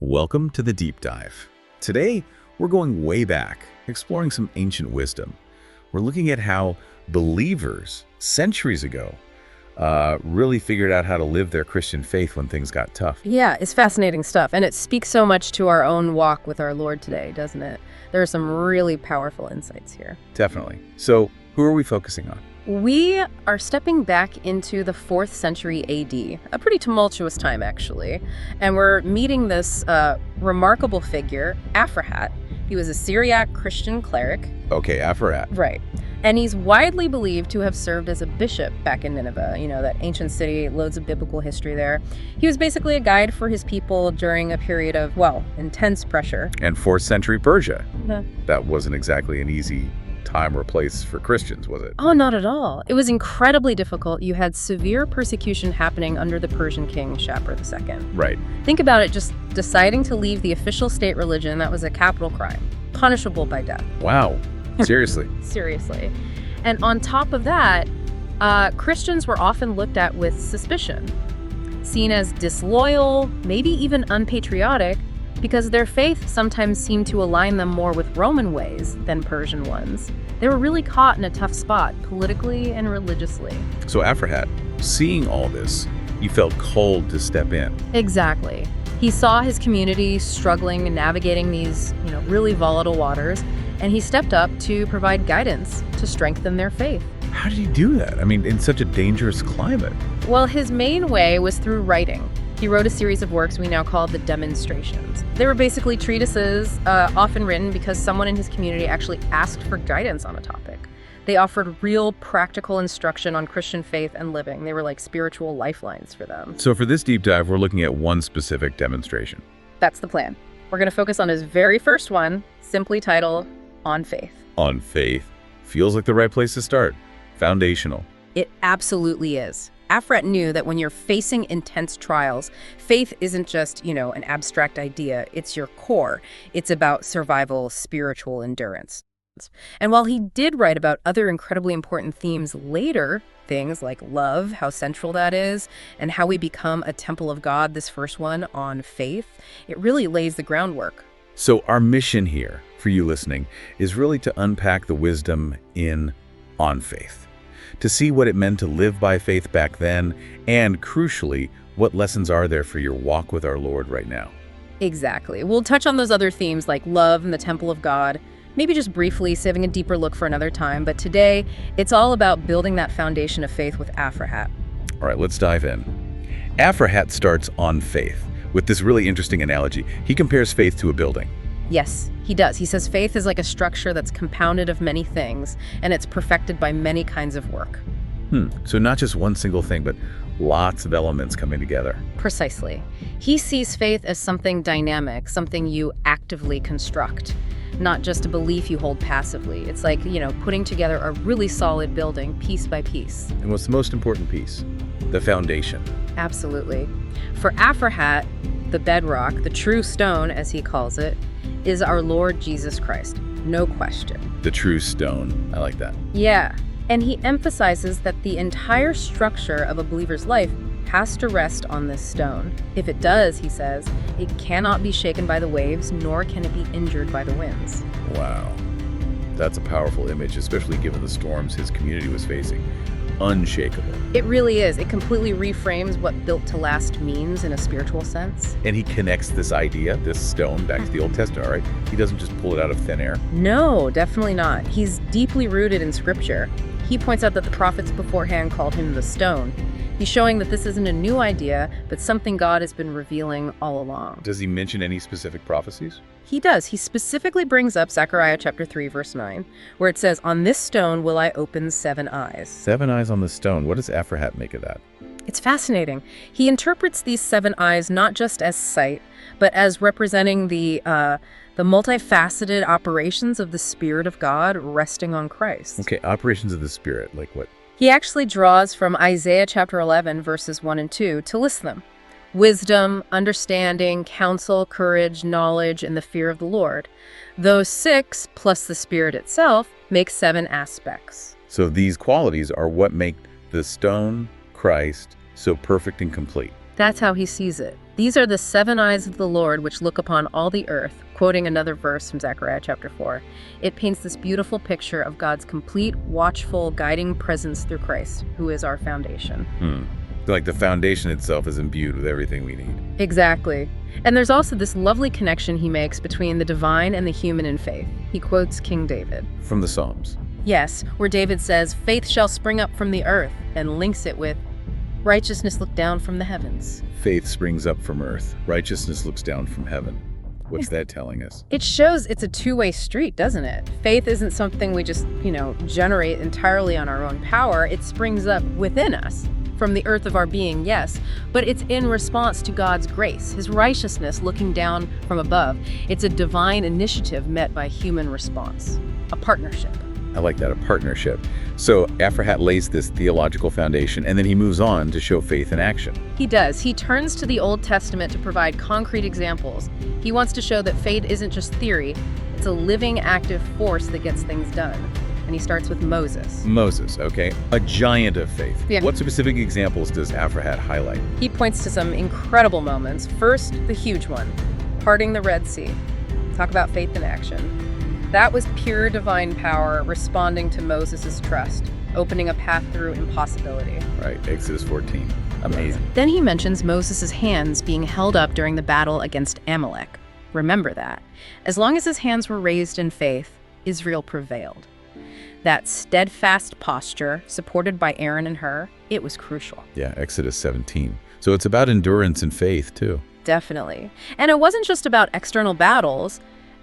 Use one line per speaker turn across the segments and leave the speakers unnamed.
Welcome to the Deep Dive. Today, we're going way back, exploring some ancient wisdom. We're looking at how believers, centuries ago, really figured out how to live their Christian faith when things got tough.
Yeah, it's fascinating stuff, and it speaks so much to our own walk with our Lord today, doesn't it? There are some really powerful insights here.
Definitely. So, who are we focusing on?
We are stepping back into the 4th century AD, a pretty tumultuous time, actually, and we're meeting this remarkable figure, Aphrahat. He was a Syriac Christian cleric.
Okay, Aphrahat.
Right. And he's widely believed to have served as a bishop back in Nineveh, that ancient city, loads of biblical history there. He was basically a guide for his people during a period of, intense pressure.
And 4th century Persia.
Uh-huh.
That wasn't exactly an easy time or place for Christians, was it?
Oh, not at all. It was incredibly difficult. You had severe persecution happening under the Persian king, Shapur II.
Right.
Think about it, just deciding to leave the official state religion, that was a capital crime, punishable by death.
Wow. Seriously.
Seriously. And on top of that, Christians were often looked at with suspicion, seen as disloyal, maybe even unpatriotic, because their faith sometimes seemed to align them more with Roman ways than Persian ones. They were really caught in a tough spot, politically and religiously.
So Aphrahat, seeing all this, you felt called to step in.
Exactly. He saw his community struggling and navigating these, really volatile waters, and he stepped up to provide guidance to strengthen their faith.
How did he do that? I mean, in such a dangerous climate.
Well, his main way was through writing. He wrote a series of works we now call the Demonstrations. They were basically treatises, often written because someone in his community actually asked for guidance on a topic. They offered real practical instruction on Christian faith and living. They were like spiritual lifelines for them.
So for this deep dive, we're looking at one specific demonstration.
That's the plan. We're going to focus on his very first one, simply titled On Faith.
On Faith. Feels like the right place to start. Foundational.
It absolutely is. Aphrahat knew that when you're facing intense trials, faith isn't just, an abstract idea. It's your core. It's about survival, spiritual endurance. And while he did write about other incredibly important themes later, things like love, how central that is, and how we become a temple of God, this first one, On Faith, it really lays the groundwork.
So our mission here, for you listening, is really to unpack the wisdom in On Faith. To see what it meant to live by faith back then, and crucially, what lessons are there for your walk with our Lord right now.
Exactly. We'll touch on those other themes like love and the temple of God, maybe just briefly, saving a deeper look for another time. But today, it's all about building that foundation of faith with Aphrahat.
All right, let's dive in. Aphrahat starts On Faith with this really interesting analogy. He compares faith to a building.
Yes, he does. He says faith is like a structure that's compounded of many things, and it's perfected by many kinds of work.
So not just one single thing, but lots of elements coming together.
Precisely. He sees faith as something dynamic, something you actively construct, not just a belief you hold passively. It's like, putting together a really solid building piece by piece.
And what's the most important piece? The foundation.
Absolutely. For Aphrahat, the bedrock, the true stone, as he calls it, is our Lord Jesus Christ. No question.
The true stone. I like that.
Yeah. And he emphasizes that the entire structure of a believer's life has to rest on this stone. If it does, he says, it cannot be shaken by the waves, nor can it be injured by the winds.
Wow. That's a powerful image, especially given the storms his community was facing. Unshakable.
It really is. It completely reframes what built to last means in a spiritual sense.
And he connects this idea, this stone, back to the Old Testament, all right? He doesn't just pull it out of thin air.
No, definitely not. He's deeply rooted in Scripture. He points out that the prophets beforehand called him the stone. He's showing that this isn't a new idea, but something God has been revealing all along.
Does he mention any specific prophecies?
He does. He specifically brings up Zechariah chapter 3, verse 9, where it says, "On this stone will I open 7 eyes."
7 eyes on the stone. What does Aphrahat make of that?
It's fascinating. He interprets these 7 eyes not just as sight, but as representing the multifaceted operations of the Spirit of God resting on Christ.
Okay, operations of the Spirit, like what?
He actually draws from Isaiah chapter 11, verses 1 and 2 to list them. Wisdom, understanding, counsel, courage, knowledge, and the fear of the Lord. Those 6, plus the Spirit itself, make 7 aspects.
So these qualities are what make the stone, Christ, so perfect and complete.
That's how he sees it. These are the 7 eyes of the Lord which look upon all the earth, quoting another verse from Zechariah chapter 4. It paints this beautiful picture of God's complete, watchful, guiding presence through Christ, who is our foundation.
Like the foundation itself is imbued with everything we need.
Exactly. And there's also this lovely connection he makes between the divine and the human in faith. He quotes King David.
From the Psalms.
Yes, where David says, "Faith shall spring up from the earth," and links it with, "Righteousness look down from the heavens."
Faith springs up from earth. Righteousness looks down from heaven. What's that telling us?
It shows it's a two-way street, doesn't it? Faith isn't something we just, generate entirely on our own power. It springs up within us, from the earth of our being, yes, but it's in response to God's grace, his righteousness looking down from above. It's a divine initiative met by human response, a partnership.
I like that, a partnership. So Aphrahat lays this theological foundation, and then he moves on to show faith in action.
He does. He turns to the Old Testament to provide concrete examples. He wants to show that faith isn't just theory, it's a living, active force that gets things done. And he starts with Moses.
Moses, okay. A giant of faith.
Yeah.
What specific examples does Aphrahat highlight?
He points to some incredible moments. First, the huge one, parting the Red Sea. Talk about faith in action. That was pure divine power responding to Moses' trust, opening a path through impossibility.
Right, Exodus 14. Amazing.
Then he mentions Moses' hands being held up during the battle against Amalek. Remember that. As long as his hands were raised in faith, Israel prevailed. That steadfast posture, supported by Aaron and Hur, it was crucial.
Yeah, Exodus 17. So it's about endurance and faith, too.
Definitely. And it wasn't just about external battles.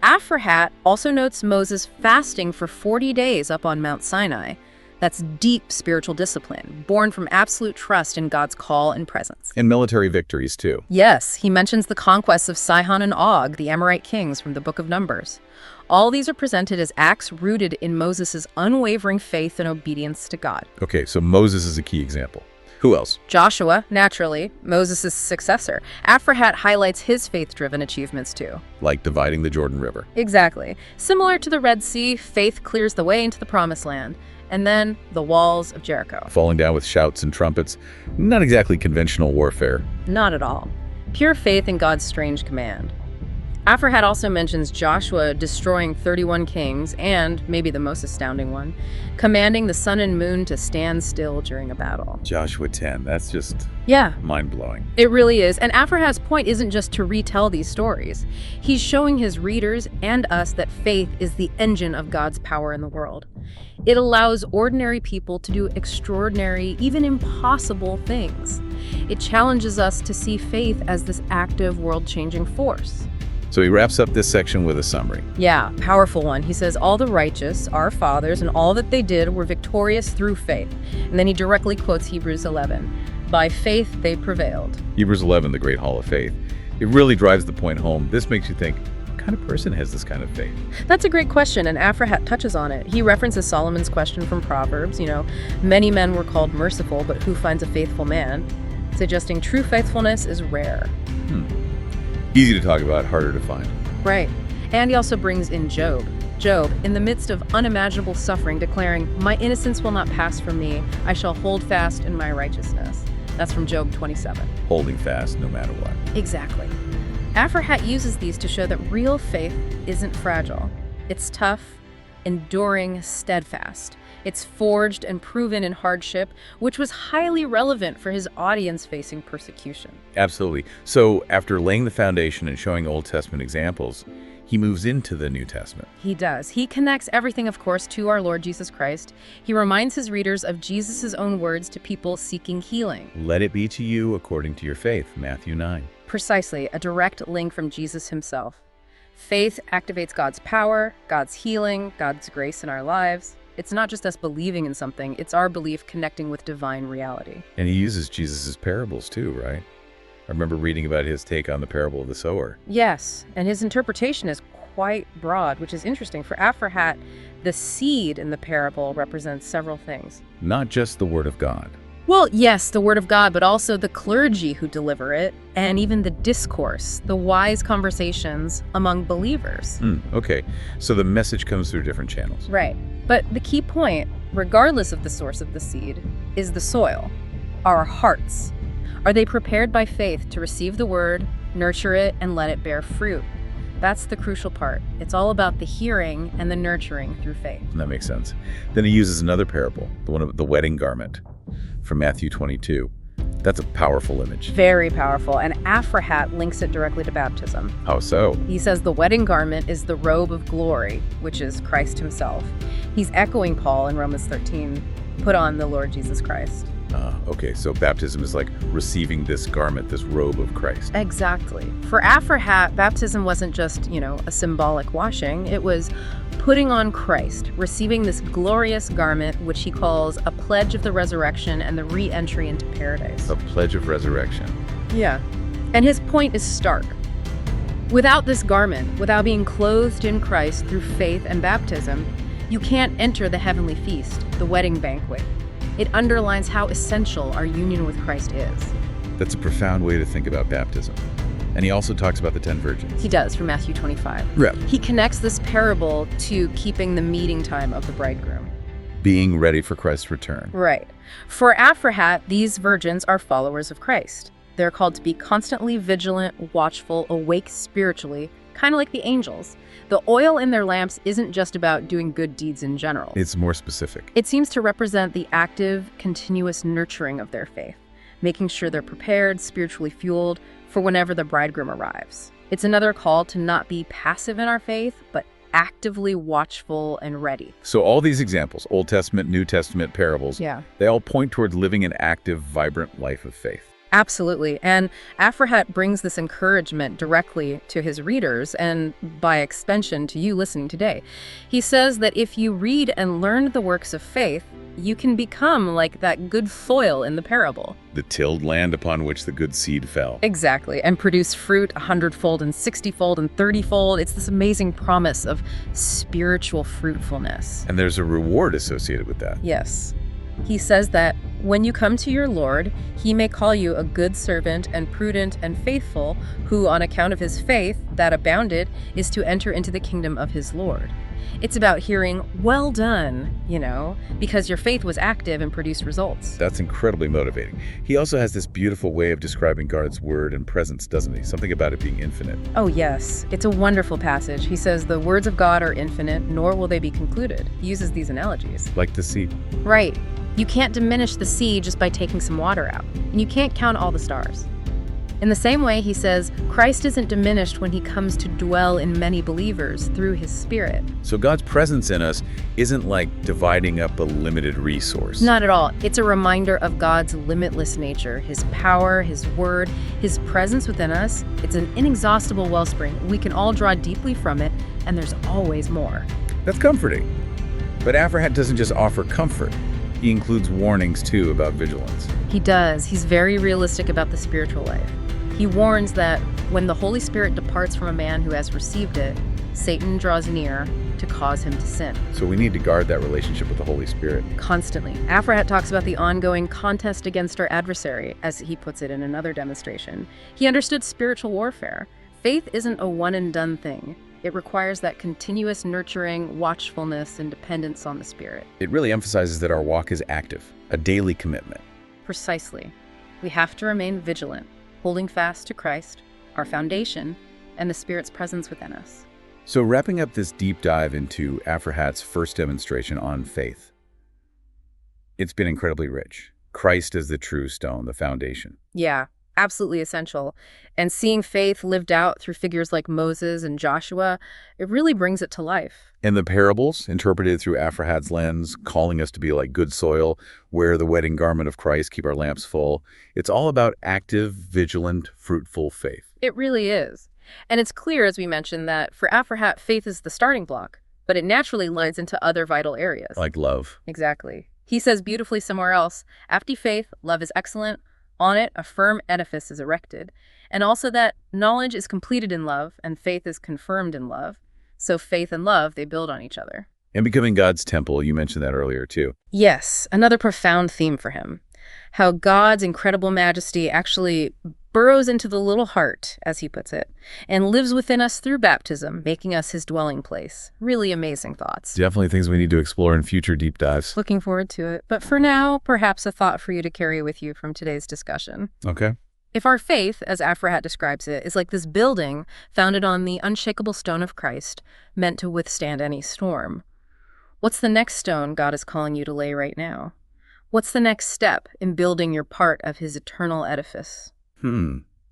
Aphrahat also notes Moses fasting for 40 days up on Mount Sinai. That's deep spiritual discipline, born from absolute trust in God's call and presence.
And military victories, too.
Yes, he mentions the conquests of Sihon and Og, the Amorite kings from the Book of Numbers. All these are presented as acts rooted in Moses' unwavering faith and obedience to God.
Okay, so Moses is a key example. Who else?
Joshua, naturally, Moses' successor. Aphrahat highlights his faith-driven achievements too.
Like dividing the Jordan River.
Exactly. Similar to the Red Sea, faith clears the way into the Promised Land. And then the walls of Jericho.
Falling down with shouts and trumpets. Not exactly conventional warfare.
Not at all. Pure faith in God's strange command. Aphrahat also mentions Joshua destroying 31 kings and, maybe the most astounding one, commanding the sun and moon to stand still during a battle.
Joshua 10, that's just mind-blowing.
It really is. And Aphrahat's point isn't just to retell these stories. He's showing his readers and us that faith is the engine of God's power in the world. It allows ordinary people to do extraordinary, even impossible things. It challenges us to see faith as this active, world-changing force.
So he wraps up this section with a summary.
Yeah, powerful one. He says, all the righteous, our fathers, and all that they did were victorious through faith. And then he directly quotes Hebrews 11. By faith they prevailed.
Hebrews 11, the great hall of faith. It really drives the point home. This makes you think, what kind of person has this kind of faith?
That's a great question, and Aphrahat touches on it. He references Solomon's question from Proverbs, many men were called merciful, but who finds a faithful man? Suggesting true faithfulness is rare.
Easy to talk about, harder to find.
Right. And he also brings in Job. Job, in the midst of unimaginable suffering, declaring, my innocence will not pass from me. I shall hold fast in my righteousness. That's from Job 27.
Holding fast no matter what.
Exactly. Aphrahat uses these to show that real faith isn't fragile. It's tough, enduring, steadfast. It's forged and proven in hardship, which was highly relevant for his audience facing persecution.
Absolutely. So after laying the foundation and showing Old Testament examples, he moves into the New Testament.
He does. He connects everything, of course, to our Lord Jesus Christ. He reminds his readers of Jesus' own words to people seeking healing.
Let it be to you according to your faith, Matthew 9.
Precisely, a direct link from Jesus himself. Faith activates God's power, God's healing, God's grace in our lives. It's not just us believing in something, it's our belief connecting with divine reality.
And he uses Jesus' parables too, right? I remember reading about his take on the parable of the sower.
Yes, and his interpretation is quite broad, which is interesting. For Aphrahat, the seed in the parable represents several things.
Not just the word of God.
Well, yes, the word of God, but also the clergy who deliver it, and even the discourse, the wise conversations among believers.
Okay, so the message comes through different channels.
Right. But the key point, regardless of the source of the seed, is the soil, our hearts. Are they prepared by faith to receive the word, nurture it, and let it bear fruit? That's the crucial part. It's all about the hearing and the nurturing through faith.
That makes sense. Then he uses another parable, the one of the wedding garment from Matthew 22. That's a powerful image.
Very powerful, and Aphrahat links it directly to baptism.
How so?
He says the wedding garment is the robe of glory, which is Christ himself. He's echoing Paul in Romans 13, put on the Lord Jesus Christ.
Okay, so baptism is like receiving this garment, this robe of Christ.
Exactly. For Aphrahat, baptism wasn't just, a symbolic washing. It was putting on Christ, receiving this glorious garment, which he calls a pledge of the resurrection and the re-entry into paradise.
A pledge of resurrection.
Yeah. And his point is stark. Without this garment, without being clothed in Christ through faith and baptism, you can't enter the heavenly feast, the wedding banquet. It underlines how essential our union with Christ is.
That's a profound way to think about baptism. And he also talks about the 10 virgins.
He does, from Matthew 25.
Yeah.
He connects this parable to keeping the meeting time of the bridegroom.
Being ready for Christ's return.
Right. For Aphrahat, these virgins are followers of Christ. They're called to be constantly vigilant, watchful, awake spiritually, kind of like the angels. The oil in their lamps isn't just about doing good deeds in general.
It's more specific.
It seems to represent the active, continuous nurturing of their faith, making sure they're prepared, spiritually fueled, for whenever the bridegroom arrives. It's another call to not be passive in our faith, but actively watchful and ready.
So all these examples, Old Testament, New Testament parables, they all point toward living an active, vibrant life of faith.
Absolutely. And Aphrahat brings this encouragement directly to his readers and, by extension, to you listening today. He says that if you read and learn the works of faith, you can become like that good soil in the parable.
The tilled land upon which the good seed fell.
Exactly. And produce fruit 100-fold and 60-fold and 30-fold. It's this amazing promise of spiritual fruitfulness.
And there's a reward associated with that.
Yes. He says that when you come to your Lord, he may call you a good servant and prudent and faithful, who on account of his faith that abounded is to enter into the kingdom of his Lord. It's about hearing, well done, because your faith was active and produced results.
That's incredibly motivating. He also has this beautiful way of describing God's word and presence, doesn't he? Something about it being infinite.
Oh, yes. It's a wonderful passage. He says the words of God are infinite, nor will they be concluded. He uses these analogies.
Like the sea.
Right. You can't diminish the sea just by taking some water out, and you can't count all the stars. In the same way, he says, Christ isn't diminished when he comes to dwell in many believers through his Spirit.
So God's presence in us isn't like dividing up a limited resource.
Not at all. It's a reminder of God's limitless nature, his power, his word, his presence within us. It's an inexhaustible wellspring. We can all draw deeply from it, and there's always more.
That's comforting. But Aphrahat doesn't just offer comfort. He includes warnings, too, about vigilance.
He does. He's very realistic about the spiritual life. He warns that when the Holy Spirit departs from a man who has received it, Satan draws near to cause him to sin.
So we need to guard that relationship with the Holy Spirit.
Constantly. Aphrahat talks about the ongoing contest against our adversary, as he puts it in another demonstration. He understood spiritual warfare. Faith isn't a one-and-done thing. It requires that continuous nurturing, watchfulness, and dependence on the Spirit.
It really emphasizes that our walk is active, a daily commitment.
Precisely. We have to remain vigilant, holding fast to Christ, our foundation, and the Spirit's presence within us.
So wrapping up this deep dive into Aphrahat's first demonstration on faith, it's been incredibly rich. Christ as the true stone, the foundation.
Yeah. Absolutely essential. And seeing faith lived out through figures like Moses and Joshua, it really brings it to life.
And the parables, interpreted through Aphrahat's lens, calling us to be like good soil, wear the wedding garment of Christ, keep our lamps full. It's all about active, vigilant, fruitful faith.
It really is. And it's clear, as we mentioned, that for Aphrahat, faith is the starting block, but it naturally lines into other vital areas.
Like love.
Exactly. He says beautifully somewhere else, after faith, love is excellent. On it, a firm edifice is erected, and also that knowledge is completed in love, and faith is confirmed in love. So faith and love, they build on each other.
And becoming God's temple, you mentioned that earlier too.
Yes, another profound theme for him. How God's incredible majesty actually burrows into the little heart, as he puts it, and lives within us through baptism, making us his dwelling place. Really amazing thoughts.
Definitely things we need to explore in future deep dives.
Looking forward to it. But for now, perhaps a thought for you to carry with you from today's discussion.
Okay.
If our faith, as Aphrahat describes it, is like this building founded on the unshakable stone of Christ, meant to withstand any storm, what's the next stone God is calling you to lay right now? What's the next step in building your part of his eternal edifice?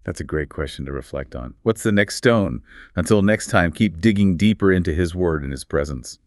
That's a great question to reflect on. What's the next stone? Until next time, keep digging deeper into his word and his presence.